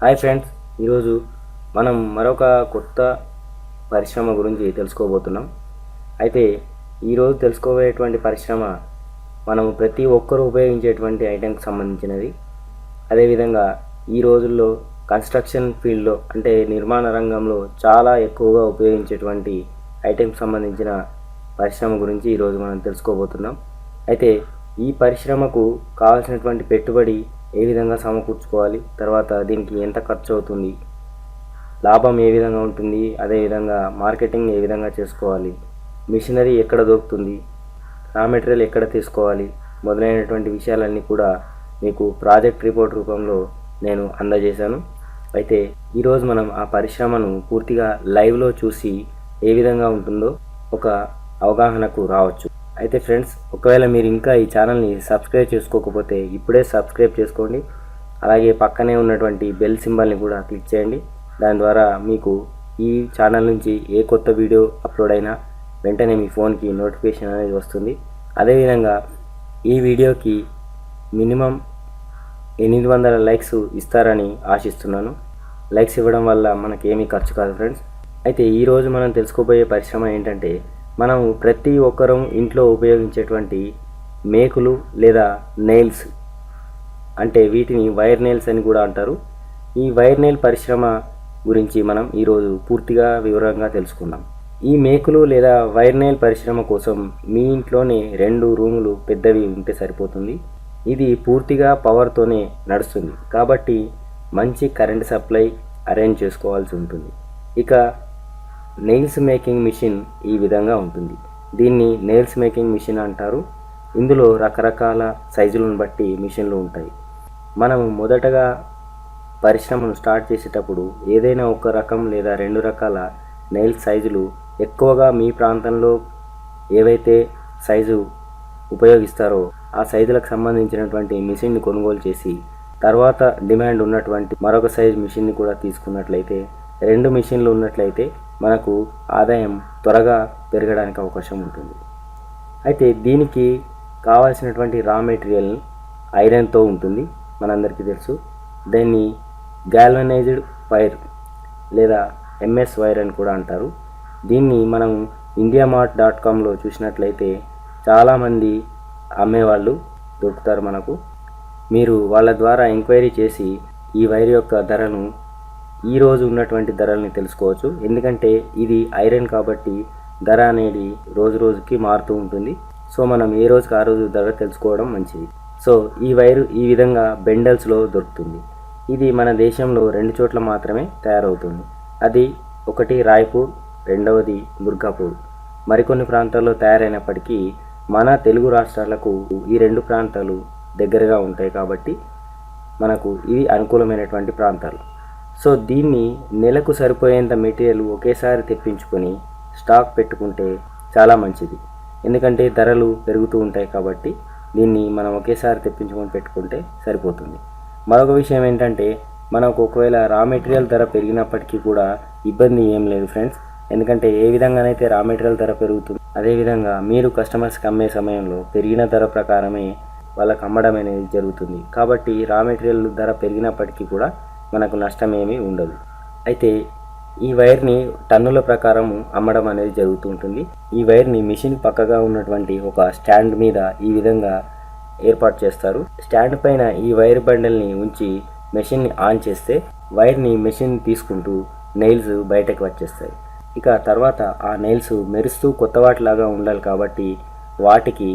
Hi friends, ఈరోజు మనం మరొక కొత్త పరిశ్రమ గురించి తెలుసుకోబోతున్నాం. అయితే ఈరోజు తెలుసుకోబోయేటువంటి పరిశ్రమ మనం ప్రతి ఒక్కరూ ఉపయోగించేటువంటి ఐటెంకి సంబంధించినది. అదేవిధంగా ఈ రోజుల్లో కన్స్ట్రక్షన్ ఫీల్డ్లో అంటే నిర్మాణ రంగంలో చాలా ఎక్కువగా ఉపయోగించేటువంటి ఐటెంకి సంబంధించిన పరిశ్రమ గురించి ఈరోజు మనం తెలుసుకోబోతున్నాం. అయితే ఈ పరిశ్రమకు కావాల్సినటువంటి పెట్టుబడి ఏ విధంగా సమకూర్చుకోవాలి, తర్వాత దీనికి ఎంత ఖర్చు అవుతుంది, లాభం ఏ విధంగా ఉంటుంది, అదేవిధంగా మార్కెటింగ్ ఏ విధంగా చేసుకోవాలి, మిషనరీ ఎక్కడ దొరుకుతుంది, రా మెటీరియల్ ఎక్కడ తీసుకోవాలి మొదలైనటువంటి విషయాలన్నీ కూడా మీకు ప్రాజెక్ట్ రిపోర్ట్ రూపంలో నేను అందజేశాను. అయితే ఈరోజు మనం ఆ పరిశ్రమను పూర్తిగా లైవ్లో చూసి ఏ విధంగా ఉంటుందో ఒక అవగాహనకు రావచ్చు. అయితే ఫ్రెండ్స్, ఒకవేళ మీరు ఇంకా ఈ ఛానల్ని సబ్స్క్రైబ్ చేసుకోకపోతే ఇప్పుడే సబ్స్క్రైబ్ చేసుకోండి. అలాగే పక్కనే ఉన్నటువంటి బెల్ సింబల్ని కూడా క్లిక్ చేయండి. దాని ద్వారా మీకు ఈ ఛానల్ నుంచి ఏ కొత్త వీడియో అప్లోడ్ అయినా వెంటనే మీ ఫోన్కి నోటిఫికేషన్ అనేది వస్తుంది. అదేవిధంగా ఈ వీడియోకి మినిమం 800 లైక్స్ ఇస్తారని ఆశిస్తున్నాను. లైక్స్ ఇవ్వడం వల్ల మనకేమీ ఖర్చు కాదు ఫ్రెండ్స్. అయితే ఈరోజు మనం తెలుసుకోబోయే పరిశ్రమ ఏంటంటే, మనం ప్రతి ఒక్కరూ ఇంట్లో ఉపయోగించేటువంటి మేకులు లేదా నెయిల్స్, అంటే వీటిని వైర్ నెయిల్స్ అని కూడా అంటారు. ఈ వైర్ నెయిల్ పరిశ్రమ గురించి మనం ఈరోజు పూర్తిగా వివరంగా తెలుసుకుందాం. ఈ మేకులు లేదా వైర్ నెయిల్ పరిశ్రమ కోసం మీ ఇంట్లోనే 2 రూములు పెద్దవి ఉంటే సరిపోతుంది. ఇది పూర్తిగా పవర్తోనే నడుస్తుంది కాబట్టి మంచి కరెంట్ సప్లై అరేంజ్ చేసుకోవాల్సి ఉంటుంది. ఇక నెయిల్స్ మేకింగ్ మిషన్ ఈ విధంగా ఉంటుంది. దీన్ని నెయిల్స్ మేకింగ్ మిషన్ అంటారు. ఇందులో రకరకాల సైజులను బట్టి మిషన్లు ఉంటాయి. మనం మొదటగా పరిశ్రమను స్టార్ట్ చేసేటప్పుడు ఏదైనా ఒక రకం లేదా 2 రకాల నెయిల్ సైజులు ఎక్కువగా మీ ప్రాంతంలో ఏవైతే సైజు ఉపయోగిస్తారో ఆ సైజులకు సంబంధించినటువంటి మిషన్ని కొనుగోలు చేసి తర్వాత డిమాండ్ ఉన్నటువంటి మరొక సైజు మిషన్ని కూడా తీసుకున్నట్లయితే 2 మిషన్లు ఉన్నట్లయితే మనకు ఆదాయం త్వరగా పెరగడానికి అవకాశం ఉంటుంది. అయితే దీనికి కావాల్సినటువంటి రా మెటీరియల్ ఐరన్తో ఉంటుంది, మనందరికీ తెలుసు. దీన్ని గాల్వనైజ్డ్ వైర్ లేదా ఎంఎస్ వైర్ అని కూడా అంటారు. దీన్ని మనం indiamart.comలో చూసినట్లయితే చాలామంది అమ్మేవాళ్ళు దొరుకుతారు మనకు. మీరు వాళ్ళ ద్వారా ఎంక్వైరీ చేసి ఈ వైర్ యొక్క ధరను ఈరోజు ఉన్నటువంటి ధరల్ని తెలుసుకోవచ్చు. ఎందుకంటే ఇది ఐరన్ కాబట్టి ధర అనేది రోజు రోజుకి మారుతూ ఉంటుంది. సో మనం ఏ రోజుకి ఆ రోజు ధర తెలుసుకోవడం మంచిది. సో ఈ వైరు ఈ విధంగా బెండల్స్లో దొరుకుతుంది. ఇది మన దేశంలో 2 చోట్ల మాత్రమే తయారవుతుంది. అది ఒకటి రాయ్పూర్, రెండవది దుర్గాపూర్. మరికొన్ని ప్రాంతాల్లో తయారైనప్పటికీ మన తెలుగు రాష్ట్రాలకు ఈ 2 ప్రాంతాలు దగ్గరగా ఉంటాయి కాబట్టి మనకు ఇవి అనుకూలమైనటువంటి ప్రాంతాలు. సో దీన్ని నెలకు సరిపోయేంత మెటీరియల్ ఒకేసారి తెప్పించుకొని స్టాక్ పెట్టుకుంటే చాలా మంచిది. ఎందుకంటే ధరలు పెరుగుతూ ఉంటాయి కాబట్టి దీన్ని మనం ఒకేసారి తెప్పించుకొని పెట్టుకుంటే సరిపోతుంది. మరొక విషయం ఏంటంటే, మనకు ఒకవేళ రా మెటీరియల్ ధర పెరిగినప్పటికీ కూడా ఇబ్బంది ఏం లేదు ఫ్రెండ్స్. ఎందుకంటే ఏ విధంగానైతే రా మెటీరియల్ ధర పెరుగుతుంది, అదేవిధంగా మీరు కస్టమర్స్కి అమ్మే సమయంలో పెరిగిన ధర ప్రకారమే వాళ్ళకి అమ్మడం అనేది జరుగుతుంది. కాబట్టి రా మెటీరియల్ ధర పెరిగినప్పటికీ కూడా మనకు నష్టం ఏమీ ఉండదు. అయితే ఈ వైర్ని టన్నుల ప్రకారం అమ్మడం అనేది జరుగుతూ ఉంటుంది. ఈ వైర్ని మిషన్ పక్కగా ఉన్నటువంటి ఒక స్టాండ్ మీద ఈ విధంగా ఏర్పాటు చేస్తారు. స్టాండ్ పైన ఈ వైర్ బండల్ని ఉంచి మెషిన్ని ఆన్ చేస్తే వైర్ని మెషిన్ తీసుకుంటూ నెయిల్స్ బయటకు వచ్చేస్తాయి. ఇక తర్వాత ఆ నెయిల్స్ మెరుస్తూ కొత్త వాటిలాగా ఉండాలి కాబట్టి వాటికి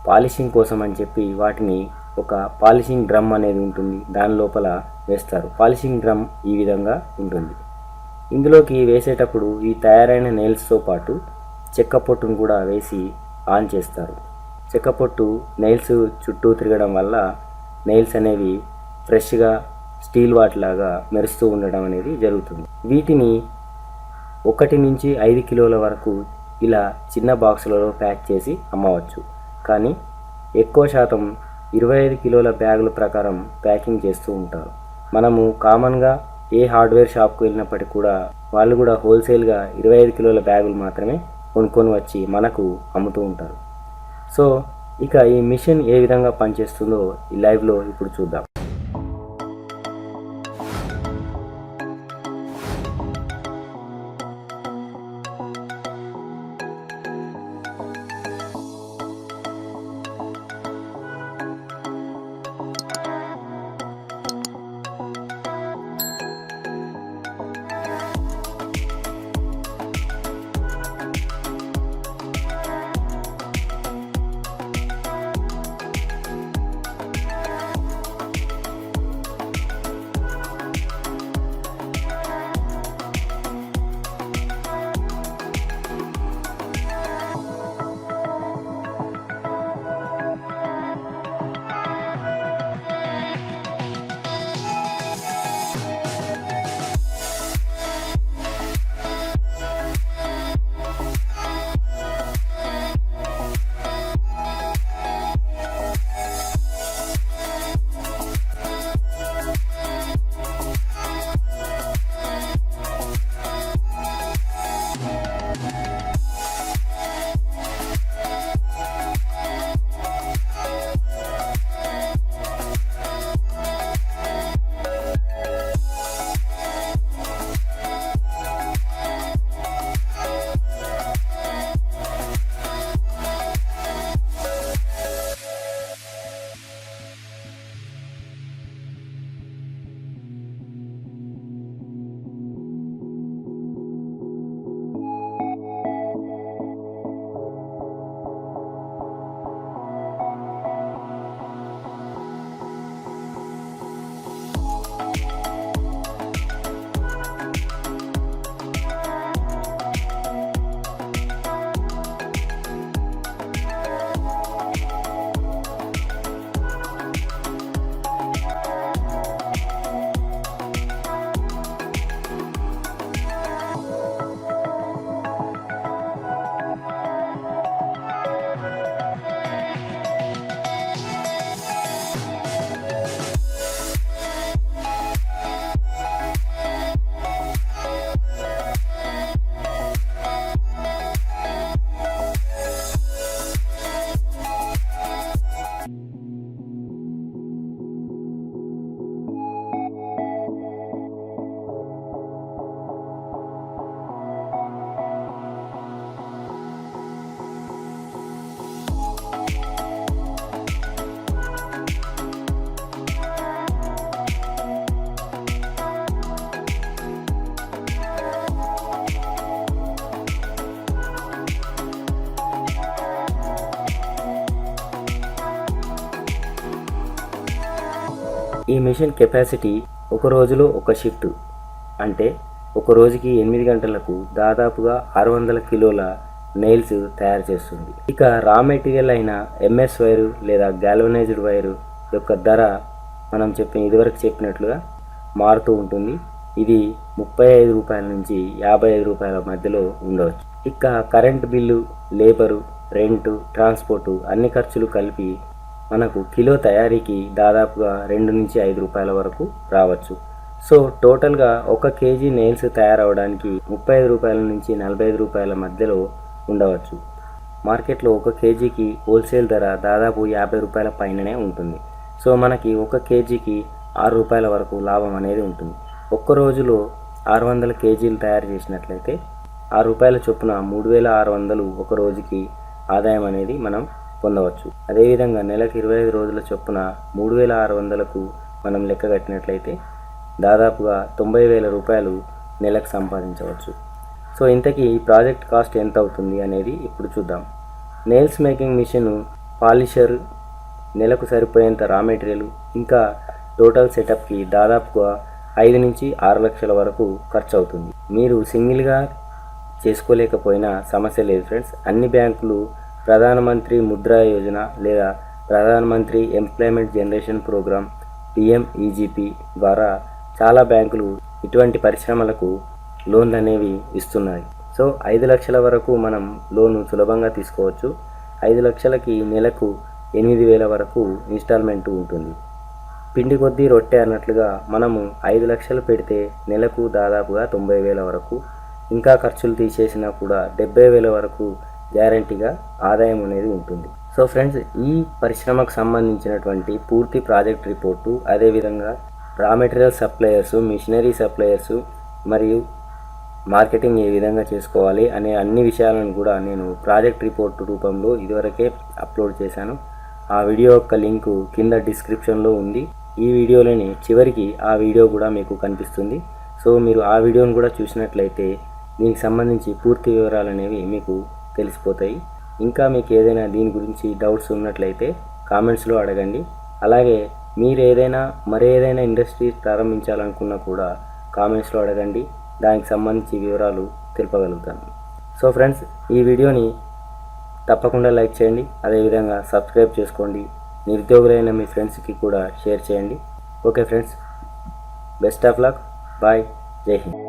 పాలిషింగ్ కోసం అని చెప్పి వాటిని ఒక పాలిషింగ్ డ్రమ్ అనేది ఉంటుంది, దాని లోపల వేస్తారు. పాలిషింగ్ డ్రమ్ ఈ విధంగా ఉంటుంది. ఇందులోకి వేసేటప్పుడు ఈ తయారైన నెయిల్స్తో పాటు చెక్క పొట్టును కూడా వేసి ఆన్ చేస్తారు. చెక్క పొట్టు నెయిల్స్ చుట్టూ తిరగడం వల్ల నెయిల్స్ అనేవి ఫ్రెష్గా స్టీల్ వాటిలాగా మెరుస్తూ ఉండడం అనేది జరుగుతుంది. వీటిని 1 నుంచి 5 కిలోల వరకు ఇలా చిన్న బాక్సులలో ప్యాక్ చేసి అమ్మవచ్చు. కానీ ఎక్కువ శాతం 25 కిలోల బ్యాగుల ప్రకారం ప్యాకింగ్ చేస్తూ ఉంటారు. మనము కామన్గా ఏ హార్డ్వేర్ షాప్కి వెళ్ళినప్పటికీ కూడా వాళ్ళు కూడా హోల్సేల్గా 25 కిలోల బ్యాగులు మాత్రమే కొనుక్కొని వచ్చి మనకు అమ్ముతూ ఉంటారు. సో ఇక ఈ మిషన్ ఏ విధంగా పనిచేస్తుందో ఈ లైవ్లో ఇప్పుడు చూద్దాం. ఈ మిషన్ కెపాసిటీ ఒక రోజులో ఒక షిఫ్ట్ అంటే ఒక రోజుకి 8 గంటలకు దాదాపుగా 600 కిలోల నెయిల్స్ తయారు చేస్తుంది. ఇక రా మెటీరియల్ అయిన ఎంఎస్ వైరు లేదా గాల్వనైజ్డ్ వైరు యొక్క ధర మనం ఇదివరకు చెప్పినట్లుగా మారుతూ ఉంటుంది. ఇది 35 రూపాయల నుంచి 55 రూపాయల మధ్యలో ఉండవచ్చు. ఇక current bill, labour, rent, transport అన్ని ఖర్చులు కలిపి మనకు కిలో తయారీకి దాదాపుగా 2 నుంచి 5 రూపాయల వరకు రావచ్చు. సో టోటల్గా 1 కేజీ నెయిల్స్ తయారవడానికి 35 రూపాయల నుంచి 45 రూపాయల మధ్యలో ఉండవచ్చు. మార్కెట్లో 1 కేజీకి హోల్సేల్ ధర దాదాపు 50 రూపాయల పైననే ఉంటుంది. సో మనకి 1 కేజీకి 6 రూపాయల వరకు లాభం అనేది ఉంటుంది. ఒక్క రోజులో 600 కేజీలు తయారు చేసినట్లయితే 6 రూపాయల చొప్పున 3600 ఒక రోజుకి ఆదాయం అనేది మనం పొందవచ్చు. అదేవిధంగా నెలకు 25 రోజుల చొప్పున 3600కు మనం లెక్క కట్టినట్లయితే దాదాపుగా 90,000 రూపాయలు నెలకు సంపాదించవచ్చు. సో ఇంతకీ ఈ ప్రాజెక్ట్ కాస్ట్ ఎంత అవుతుంది అనేది ఇప్పుడు చూద్దాం. నెయిల్స్ మేకింగ్ మిషన్, పాలిషర్, నెలకు సరిపోయేంత రా మెటీరియల్ ఇంకా టోటల్ సెటప్కి దాదాపుగా 5 నుంచి 6 లక్షల వరకు ఖర్చు అవుతుంది. మీరు సింగిల్గా చేసుకోలేకపోయినా సమస్య లేదు ఫ్రెండ్స్. అన్ని బ్యాంకులు ప్రధానమంత్రి ముద్రా యోజన లేదా ప్రధానమంత్రి ఎంప్లాయ్మెంట్ జనరేషన్ ప్రోగ్రామ్ PMEGP ద్వారా చాలా బ్యాంకులు ఇటువంటి పరిశ్రమలకు లోన్లు అనేవి ఇస్తున్నాయి. సో 5 లక్షల వరకు మనం లోను సులభంగా తీసుకోవచ్చు. 5 లక్షలకి నెలకు 8,000 వరకు ఇన్స్టాల్మెంట్ ఉంటుంది. పిండి కొద్దీ రొట్టె అన్నట్లుగా మనము 5 లక్షలు పెడితే నెలకు దాదాపుగా 90,000 వరకు, ఇంకా ఖర్చులు తీసేసినా కూడా 70,000 వరకు గ్యారంటీగా ఆదాయం అనేది ఉంటుంది. సో ఫ్రెండ్స్, ఈ పరిశ్రమకు సంబంధించినటువంటి పూర్తి ప్రాజెక్ట్ రిపోర్టు, అదేవిధంగా raw material suppliers, machinery suppliers మరియు మార్కెటింగ్ ఏ విధంగా చేసుకోవాలి అనే అన్ని విషయాలను కూడా నేను ప్రాజెక్ట్ రిపోర్ట్ రూపంలో ఇదివరకే అప్లోడ్ చేశాను. ఆ వీడియో యొక్క లింకు కింద డిస్క్రిప్షన్లో ఉంది. ఈ వీడియోలోని చివరికి ఆ వీడియో కూడా మీకు కనిపిస్తుంది. సో మీరు ఆ వీడియోను కూడా చూసినట్లయితే దీనికి సంబంధించి పూర్తి వివరాలు అనేవి మీకు తెలిసిపోతాయి. ఇంకా మీకు ఏదైనా దీని గురించి డౌట్స్ ఉన్నట్లయితే కామెంట్స్లో అడగండి. అలాగే మీరు మరేదైనా ఇండస్ట్రీ ప్రారంభించాలనుకున్నా కూడా కామెంట్స్లో అడగండి. దానికి సంబంధించి వివరాలు తెలుపగలుగుతాను. సో ఫ్రెండ్స్, ఈ వీడియోని తప్పకుండా లైక్ చేయండి, అదేవిధంగా సబ్స్క్రైబ్ చేసుకోండి. నిరుద్యోగులైన మీ ఫ్రెండ్స్కి కూడా షేర్ చేయండి. Okay friends, best of luck, bye, జై హింద్.